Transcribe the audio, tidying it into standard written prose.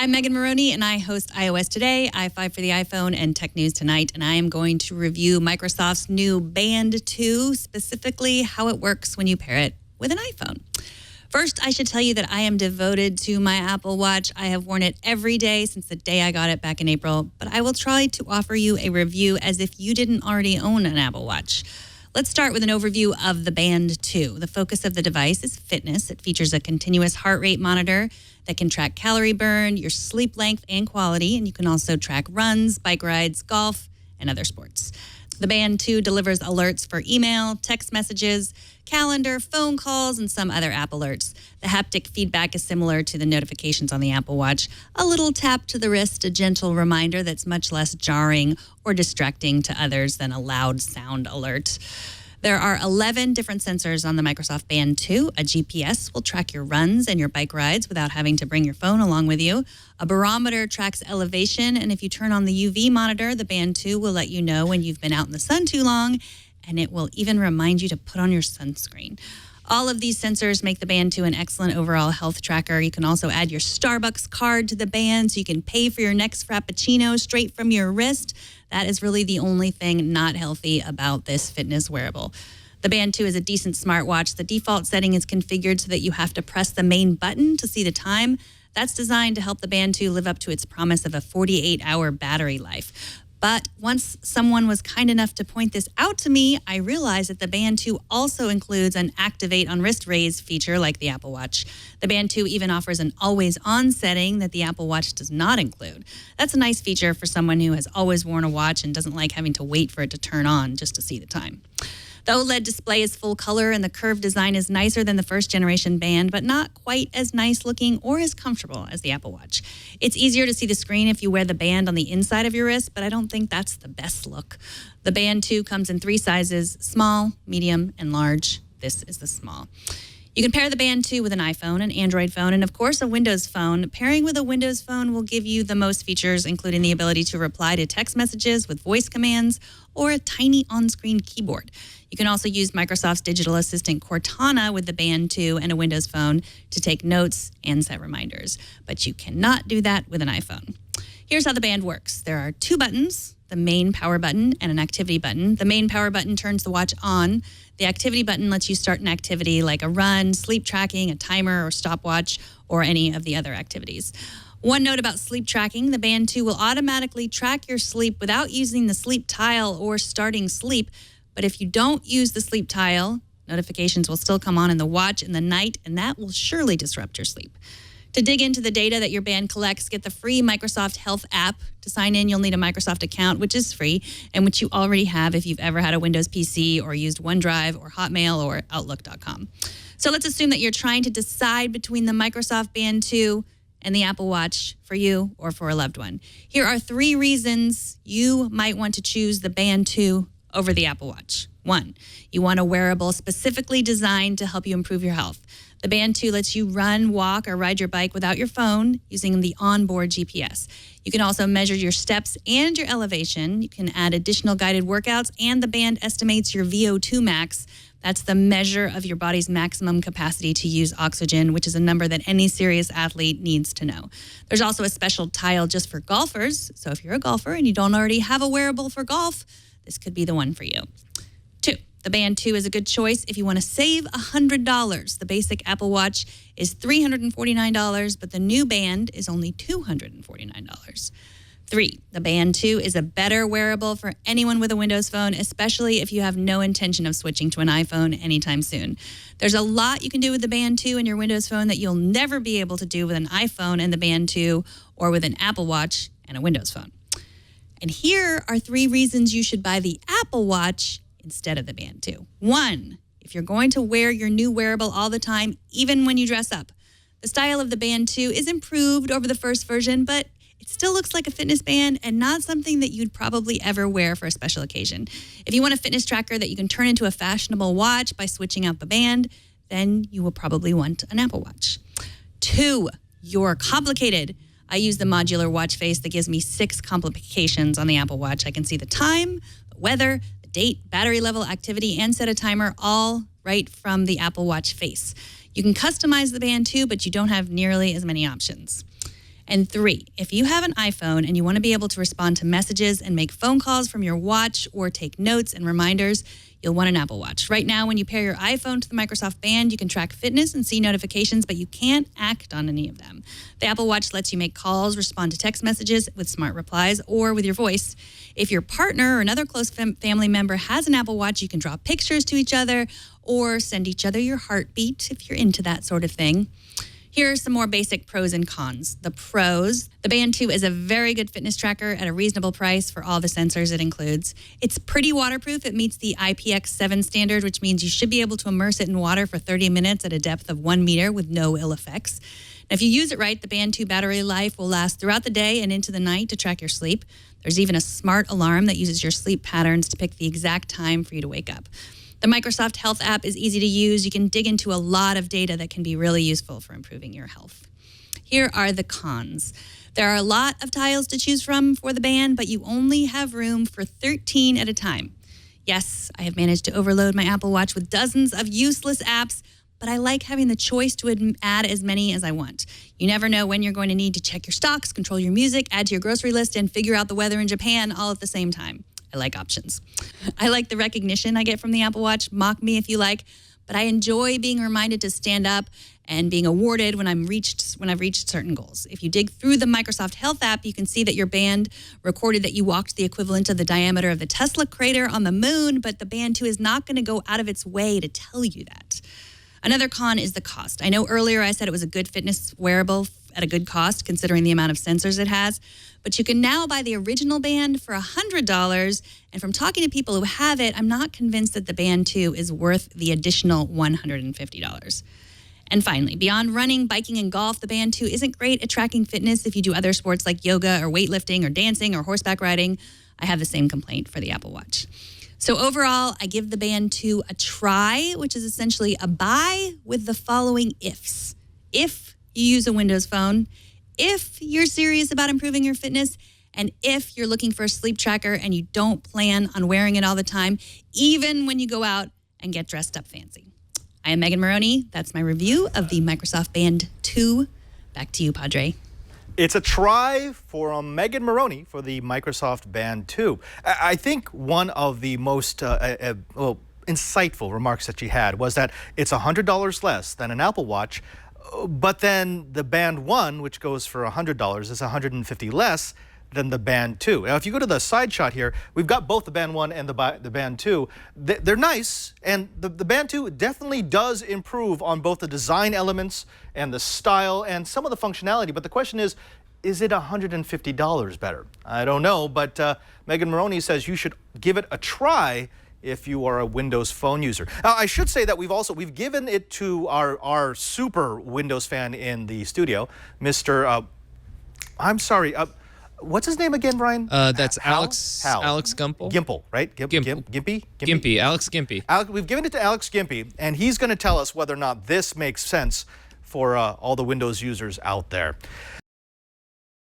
I'm Megan Morrone, and I host iOS Today, i5 for the iPhone, and Tech News Tonight. And I am going to review Microsoft's new Band 2, specifically how it works when you pair it with an iPhone. First, I should tell you that I am devoted to my Apple Watch. I have worn it every day since the day I got it back in April, but I will try to offer you a review as if you didn't already own an Apple Watch. Let's start with an overview of the Band 2. The focus of the device is fitness. It features a continuous heart rate monitor that can track calorie burn, your sleep length and quality, and you can also track runs, bike rides, golf, and other sports. The Band 2 delivers alerts for email, text messages, calendar, phone calls, and some other app alerts. The haptic feedback is similar to the notifications on the Apple Watch. A little tap to the wrist, a gentle reminder that's much less jarring or distracting to others than a loud sound alert. There are 11 different sensors on the Microsoft Band 2. A GPS will track your runs and your bike rides without having to bring your phone along with you. A barometer tracks elevation, and if you turn on the UV monitor, the Band 2 will let you know when you've been out in the sun too long, and it will even remind you to put on your sunscreen. All of these sensors make the Band 2 an excellent overall health tracker. You can also add your Starbucks card to the Band so you can pay for your next Frappuccino straight from your wrist. That is really the only thing not healthy about this fitness wearable. The Band 2 is a decent smartwatch. The default setting is configured so that you have to press the main button to see the time. That's designed to help the Band 2 live up to its promise of a 48-hour battery life. But once someone was kind enough to point this out to me, I realized that the Band 2 also includes an activate on wrist raise feature like the Apple Watch. The Band 2 even offers an always-on setting that the Apple Watch does not include. That's a nice feature for someone who has always worn a watch and doesn't like having to wait for it to turn on just to see the time. The OLED display is full color, and the curved design is nicer than the first generation Band, but not quite as nice looking or as comfortable as the Apple Watch. It's easier to see the screen if you wear the Band on the inside of your wrist, but I don't think that's the best look. The Band 2 comes in 3 sizes: small, medium, and large. This is the small. You can pair the Band 2 with an iPhone, an Android phone, and of course a Windows phone. Pairing with a Windows phone will give you the most features, including the ability to reply to text messages with voice commands or a tiny on-screen keyboard. You can also use Microsoft's digital assistant Cortana with the Band 2 and a Windows phone to take notes and set reminders, but you cannot do that with an iPhone. Here's how the Band works. There are 2 buttons, the main power button and an activity button. The main power button turns the watch on. The activity button lets you start an activity like a run, sleep tracking, a timer, or stopwatch, or any of the other activities. One note about sleep tracking: the Band 2 will automatically track your sleep without using the sleep tile or starting sleep. But if you don't use the sleep tile, notifications will still come on in the watch in the night, and that will surely disrupt your sleep. To dig into the data that your Band collects, get the free Microsoft Health app. To sign in, you'll need a Microsoft account, which is free, and which you already have if you've ever had a Windows PC or used OneDrive or Hotmail or Outlook.com. So let's assume that you're trying to decide between the Microsoft Band 2 and the Apple Watch for you or for a loved one. Here are 3 reasons you might want to choose the Band 2 over the Apple Watch. 1, you want a wearable specifically designed to help you improve your health. The Band 2 lets you run, walk, or ride your bike without your phone using the onboard GPS. You can also measure your steps and your elevation. You can add additional guided workouts, and the Band estimates your VO2 max. That's the measure of your body's maximum capacity to use oxygen, which is a number that any serious athlete needs to know. There's also a special tile just for golfers. So if you're a golfer and you don't already have a wearable for golf, this could be the one for you. 2, the Band 2 is a good choice if you want to save $100. The basic Apple Watch is $349, but the new Band is only $249. 3, the Band 2 is a better wearable for anyone with a Windows phone, especially if you have no intention of switching to an iPhone anytime soon. There's a lot you can do with the Band 2 and your Windows phone that you'll never be able to do with an iPhone and the Band 2, or with an Apple Watch and a Windows phone. And here are 3 reasons you should buy the Apple Watch instead of the Band 2. 1, if you're going to wear your new wearable all the time, even when you dress up. The style of the Band 2 is improved over the first version, but it still looks like a fitness band and not something that you'd probably ever wear for a special occasion. If you want a fitness tracker that you can turn into a fashionable watch by switching out the Band, then you will probably want an Apple Watch. 2, you're complicated. I use the modular watch face that gives me 6 complications on the Apple Watch. I can see the time, the weather, the date, battery level, activity, and set a timer all right from the Apple Watch face. You can customize the Band 2, but you don't have nearly as many options. And 3, if you have an iPhone and you want to be able to respond to messages and make phone calls from your watch or take notes and reminders, you'll want an Apple Watch. Right now, when you pair your iPhone to the Microsoft Band, you can track fitness and see notifications, but you can't act on any of them. The Apple Watch lets you make calls, respond to text messages with smart replies, or with your voice. If your partner or another close family member has an Apple Watch, you can draw pictures to each other or send each other your heartbeat if you're into that sort of thing. Here are some more basic pros and cons. The pros, the Band 2 is a very good fitness tracker at a reasonable price for all the sensors it includes. It's pretty waterproof. It meets the IPX7 standard, which means you should be able to immerse it in water for 30 minutes at a depth of 1 meter with no ill effects. Now, if you use it right, the Band 2 battery life will last throughout the day and into the night to track your sleep. There's even a smart alarm that uses your sleep patterns to pick the exact time for you to wake up. The Microsoft Health app is easy to use. You can dig into a lot of data that can be really useful for improving your health. Here are the cons. There are a lot of tiles to choose from for the Band, but you only have room for 13 at a time. Yes, I have managed to overload my Apple Watch with dozens of useless apps, but I like having the choice to add as many as I want. You never know when you're going to need to check your stocks, control your music, add to your grocery list, and figure out the weather in Japan all at the same time. I like options. I like the recognition I get from the Apple Watch. Mock me if you like, but I enjoy being reminded to stand up and being awarded when I've reached certain goals. If you dig through the Microsoft Health app, you can see that your Band recorded that you walked the equivalent of the diameter of the Tesla crater on the moon, but the Band 2 is not going to go out of its way to tell you that. Another con is the cost. I know earlier I said it was a good fitness wearable at a good cost considering the amount of sensors it has, but you can now buy the original Band for $100, and from talking to people who have it, I'm not convinced that the Band 2 is worth the additional $150. And finally, beyond running, biking, and golf, the Band 2 isn't great at tracking fitness if you do other sports like yoga or weightlifting or dancing or horseback riding. I have the same complaint for the Apple Watch. So overall, I give the Band 2 a try, which is essentially a buy with the following ifs. If you use a Windows phone, if you're serious about improving your fitness, and if you're looking for a sleep tracker and you don't plan on wearing it all the time, even when you go out and get dressed up fancy. I am Megan Morrone. That's my review of the Microsoft Band 2. Back to you, Padre. It's a try for Megan Morrone for the Microsoft Band 2. I think one of the most insightful remarks that she had was that it's $100 less than an Apple Watch, but then the Band 1, which goes for $100, is $150 less than the Band 2. Now, if you go to the side shot here, we've got both the Band 1 and the Band 2. They're nice, and the Band 2 definitely does improve on both the design elements and the style and some of the functionality. But the question is it $150 better? I don't know, but Megan Morrone says you should give it a try if you are a Windows Phone user. Now, I should say that we've given it to our super Windows fan in the studio, Mr. I'm sorry. What's his name again, Brian? That's Alex Gumpel. Gimpel, right? Gimpy. Alex Gimpy. We've given it to Alex Gimpy, and he's going to tell us whether or not this makes sense for all the Windows users out there.